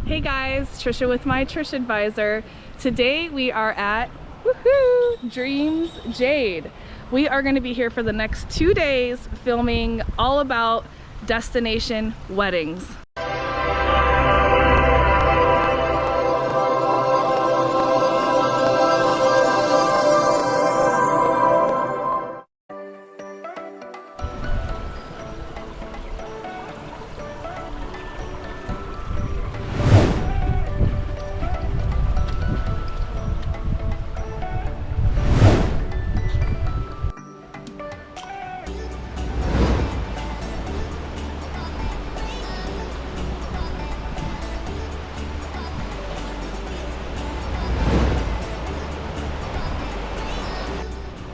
Hey guys, Trisha with my Trish Advisor. Today we are at Dreams Jade. We are going to be here for the next 2 days filming all about destination weddings.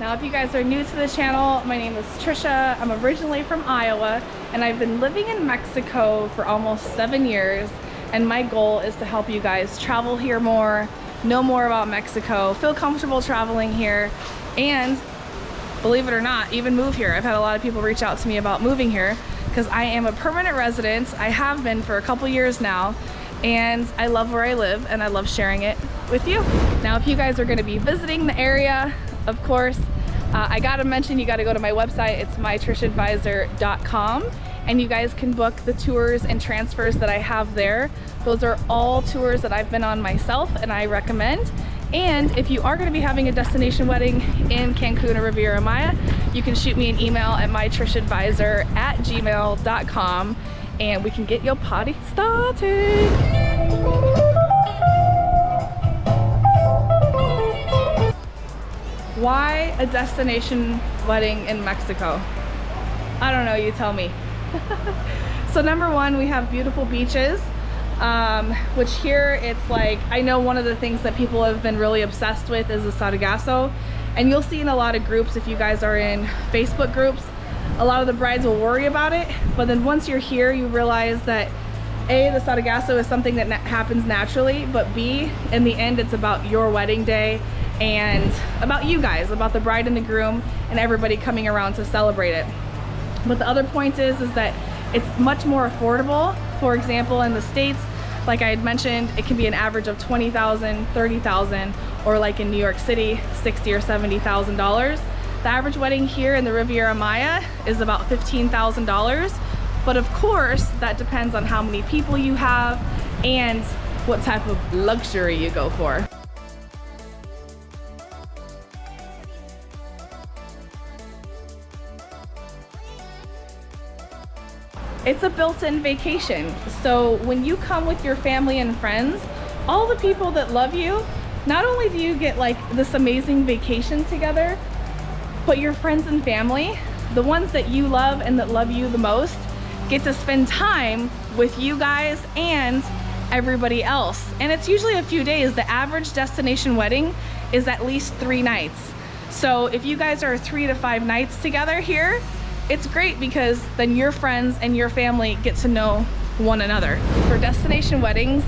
Now, if you guys are new to the channel, my name is Trisha. I'm originally from Iowa, and I've been living in Mexico for almost 7 years. And my goal is to help you guys travel here more, know more about Mexico, feel comfortable traveling here, and believe it or not, even move here. I've had a lot of people reach out to me about moving here because I am a permanent resident. I have been for a couple years now, and I love where I live and I love sharing it with you. Now, if you guys are going to be visiting the area, of course, I gotta mention, you gotta go to my website. It's mytrishadvisor.com, and you guys can book the tours and transfers that I have there. Those are all tours that I've been on myself and I recommend. And if you are gonna be having a destination wedding in Cancun or Riviera Maya, you can shoot me an email at mytrishadvisor@gmail.com and we can get your party started. Why a destination wedding in Mexico? I don't know, you tell me. So number one, we have beautiful beaches, which here it's like, I know one of the things that people have been really obsessed with is the Sargasso, and you'll see in a lot of groups, if you guys are in Facebook groups, a lot of the brides will worry about it, but then once you're here, you realize that A, the Sargasso is something that happens naturally, but B, in the end, it's about your wedding day and about you guys, about the bride and the groom and everybody coming around to celebrate it. But the other point is that it's much more affordable. For example, in the States, like I had mentioned, it can be an average of $20,000, $30,000, or like in New York City, $60,000 or $70,000. The average wedding here in the Riviera Maya is about $15,000. But of course, that depends on how many people you have and what type of luxury you go for. It's a built-in vacation. So when you come with your family and friends, all the people that love you, not only do you get like this amazing vacation together, but your friends and family, the ones that you love and that love you the most, get to spend time with you guys and everybody else. And it's usually a few days. The average destination wedding is at least 3 nights. So if you guys are 3 to 5 nights together here, it's great because then your friends and your family get to know one another. For destination weddings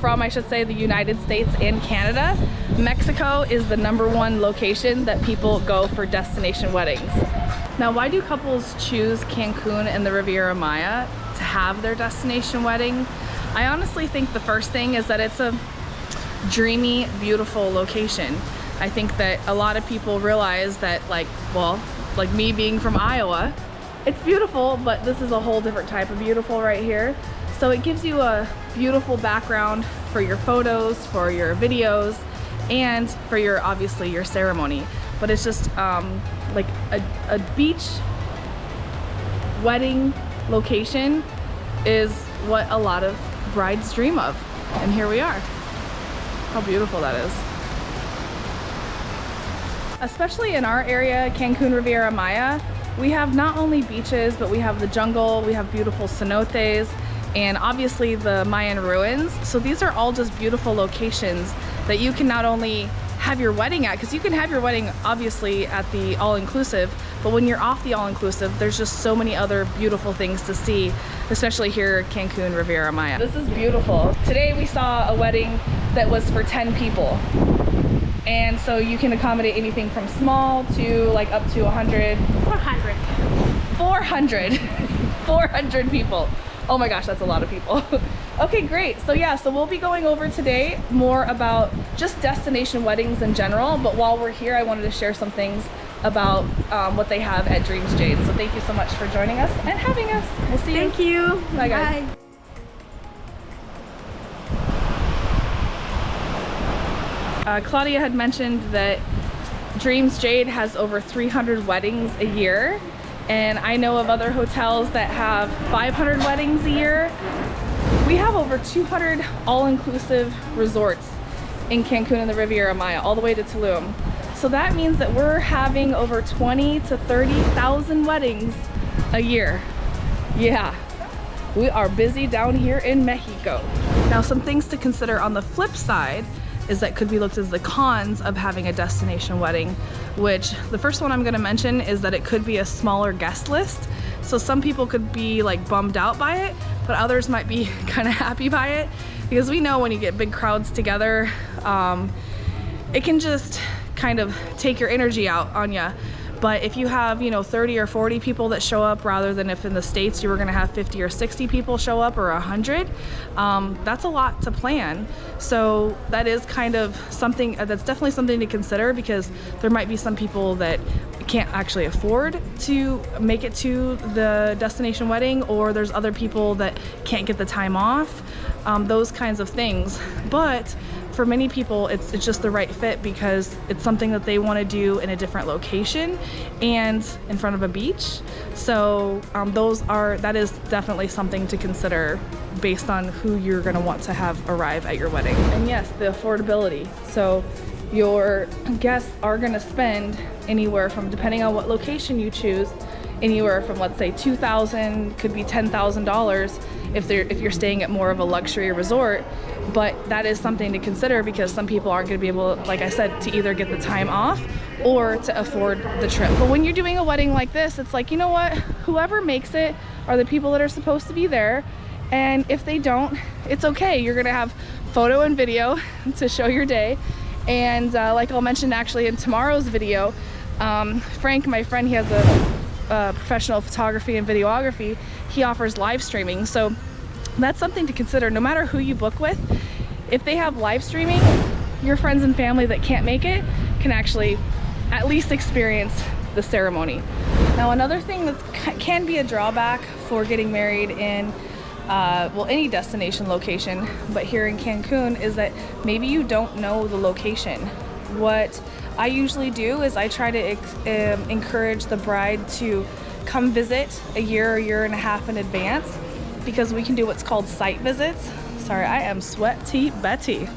from I should say the United States and Canada, Mexico is the #1 location that people go for destination weddings. Now, why do couples choose Cancun and the Riviera Maya to have their destination wedding? I honestly think the first thing is that it's a dreamy, beautiful location. I think that a lot of people realize that, like me being from Iowa, it's beautiful, but this is a whole different type of beautiful right here. So it gives you a beautiful background for your photos, for your videos, and for obviously your ceremony. But it's just like a beach wedding location is what a lot of brides dream of. And here we are. How beautiful that is. Especially in our area, Cancun, Riviera Maya, we have not only beaches, but we have the jungle, we have beautiful cenotes, and obviously the Mayan ruins. So these are all just beautiful locations that you can not only have your wedding at, because you can have your wedding obviously at the all-inclusive, but when you're off the all-inclusive, there's just so many other beautiful things to see, especially here at Cancun, Riviera Maya. This is beautiful. Today we saw a wedding that was for 10 people. And so you can accommodate anything from small to like up to 100. 400 people. Oh my gosh, that's a lot of people. Okay, great. So yeah, so we'll be going over today more about just destination weddings in general, but while we're here, I wanted to share some things about what they have at Dreams Jade. So thank you so much for joining us and having us. We'll see you. Thank you. Bye, guys. Bye. Claudia had mentioned that Dreams Jade has over 300 weddings a year, and I know of other hotels that have 500 weddings a year. We have over 200 all-inclusive resorts in Cancun and the Riviera Maya, all the way to Tulum. So that means that we're having over 20 to 30,000 weddings a year. Yeah, we are busy down here in Mexico. Now, some things to consider on the flip side is that could be looked as the cons of having a destination wedding, which the first one I'm gonna mention is that it could be a smaller guest list. So some people could be like bummed out by it, but others might be kind of happy by it, because we know when you get big crowds together, it can just kind of take your energy out on you. But if you have, you know, 30 or 40 people that show up, rather than if in the States you were gonna have 50 or 60 people show up, or 100, that's a lot to plan. So that is kind of something, that's definitely something to consider, because there might be some people that can't actually afford to make it to the destination wedding, or there's other people that can't get the time off, those kinds of things. But for many people, it's just the right fit, because it's something that they want to do in a different location and in front of a beach. So that is definitely something to consider based on who you're going to want to have arrive at your wedding. And yes, the affordability. So your guests are going to spend anywhere from, depending on what location you choose, anywhere from, let's say, $2,000, could be $10,000 if you're staying at more of a luxury resort. But that is something to consider, because some people aren't going to be able, like I said, to either get the time off or to afford the trip. But when you're doing a wedding like this, it's like, you know what, whoever makes it are the people that are supposed to be there, and if they don't, it's okay. You're going to have photo and video to show your day. And like I'll mention actually in tomorrow's video, Frank, my friend, he has a professional photography and videography. He offers live streaming, so that's something to consider. No matter who you book with, if they have live streaming, your friends and family that can't make it can actually at least experience the ceremony. Now, another thing that can be a drawback for getting married in well, any destination location, but here in Cancun, is that maybe you don't know the location. What I usually do is I try to encourage the bride to come visit a year and a half in advance, because we can do what's called site visits. Sorry, I am sweaty Betty.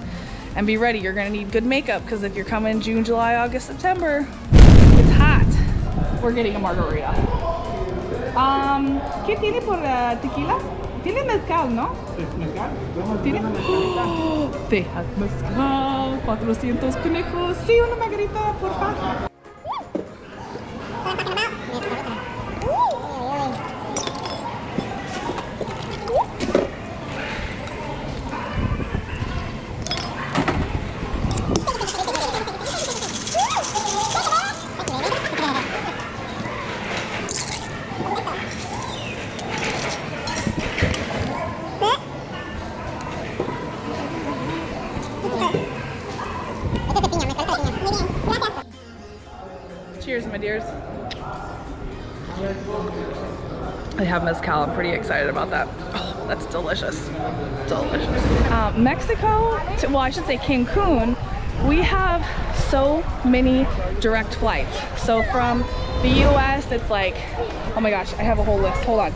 And be ready, you're gonna need good makeup, because if you're coming June, July, August, September, it's hot. We're getting a margarita. ¿Qué tiene por tequila? Tiene mezcal, ¿no? ¿Tiene? Oh, deja mezcal, 400 conejos. Sí, una margarita, por favor. Cheers, my dears. I have mezcal. I'm pretty excited about that. Oh, that's delicious. Delicious. Mexico, well, I should say Cancun, we have so many direct flights. So from the US, it's like, oh my gosh, I have a whole list. Hold on.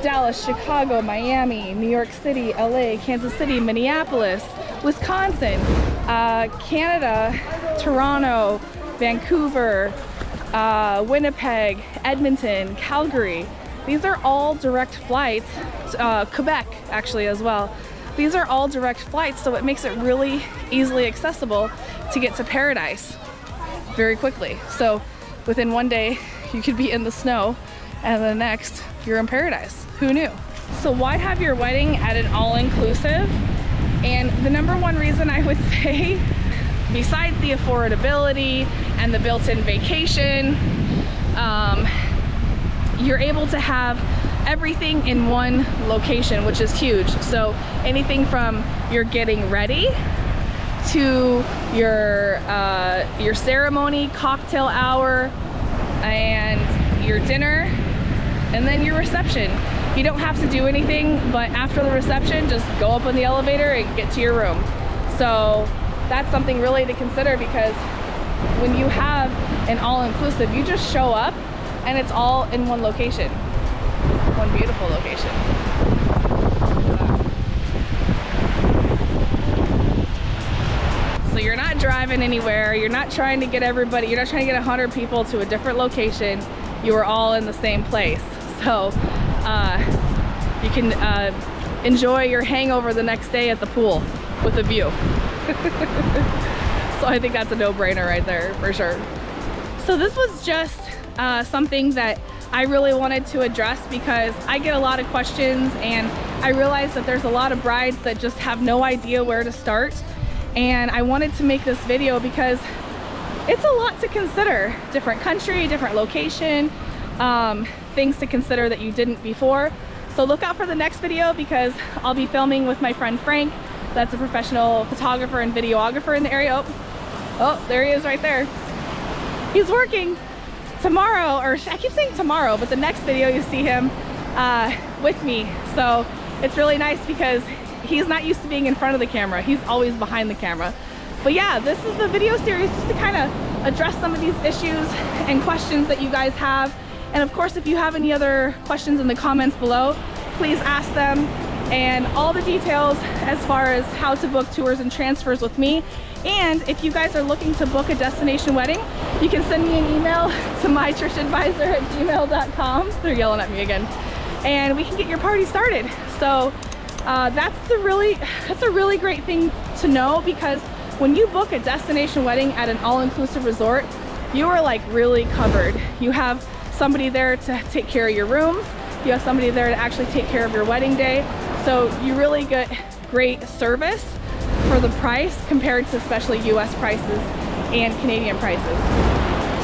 Dallas, Chicago, Miami, New York City, LA, Kansas City, Minneapolis, Wisconsin, Canada, Toronto, Vancouver, Winnipeg, Edmonton, Calgary. These are all direct flights. Quebec actually as well. These are all direct flights, so it makes it really easily accessible to get to paradise very quickly. So within one day you could be in the snow, and the next you're in paradise. Who knew? So why have your wedding at an all-inclusive? And the number one reason I would say, besides the affordability and the built-in vacation, you're able to have everything in one location, which is huge. So anything from your getting ready to your ceremony, cocktail hour, and your dinner, and then your reception. You don't have to do anything, but after the reception, just go up in the elevator and get to your room. So that's something really to consider, because when you have an all-inclusive, you just show up and it's all in one location, one beautiful location. So you're not driving anywhere, you're not trying to get everybody, you're not trying to get 100 people to a different location, you are all in the same place. So you can enjoy your hangover the next day at the pool with a view. So I think that's a no-brainer right there for sure. So this was just something that I really wanted to address, because I get a lot of questions and I realize that there's a lot of brides that just have no idea where to start. And I wanted to make this video because it's a lot to consider. Different country, different location, things to consider that you didn't before. So look out for the next video, because I'll be filming with my friend Frank. That's a professional photographer and videographer in the area. Oh, there he is right there. He's working tomorrow, or I keep saying tomorrow, but the next video you see him with me. So it's really nice because he's not used to being in front of the camera. He's always behind the camera. But yeah, this is the video series just to kind of address some of these issues and questions that you guys have. And of course, if you have any other questions in the comments below, please ask them. And all the details as far as how to book tours and transfers with me. And if you guys are looking to book a destination wedding, you can send me an email to mytrishadvisor@gmail.com. They're yelling at me again. And we can get your party started. So that's a really great thing to know, because when you book a destination wedding at an all-inclusive resort, you are like really covered. You have somebody there to take care of your rooms. You have somebody there to actually take care of your wedding day. So you really get great service for the price compared to especially US prices and Canadian prices.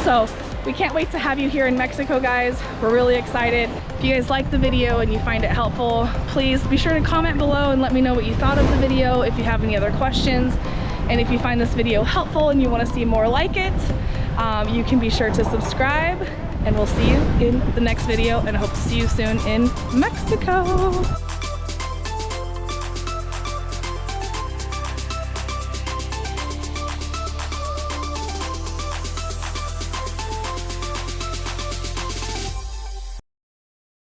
So we can't wait to have you here in Mexico, guys. We're really excited. If you guys like the video and you find it helpful, please be sure to comment below and let me know what you thought of the video, if you have any other questions. And if you find this video helpful and you want to see more like it, you can be sure to subscribe, and we'll see you in the next video, and I hope to see you soon in Mexico.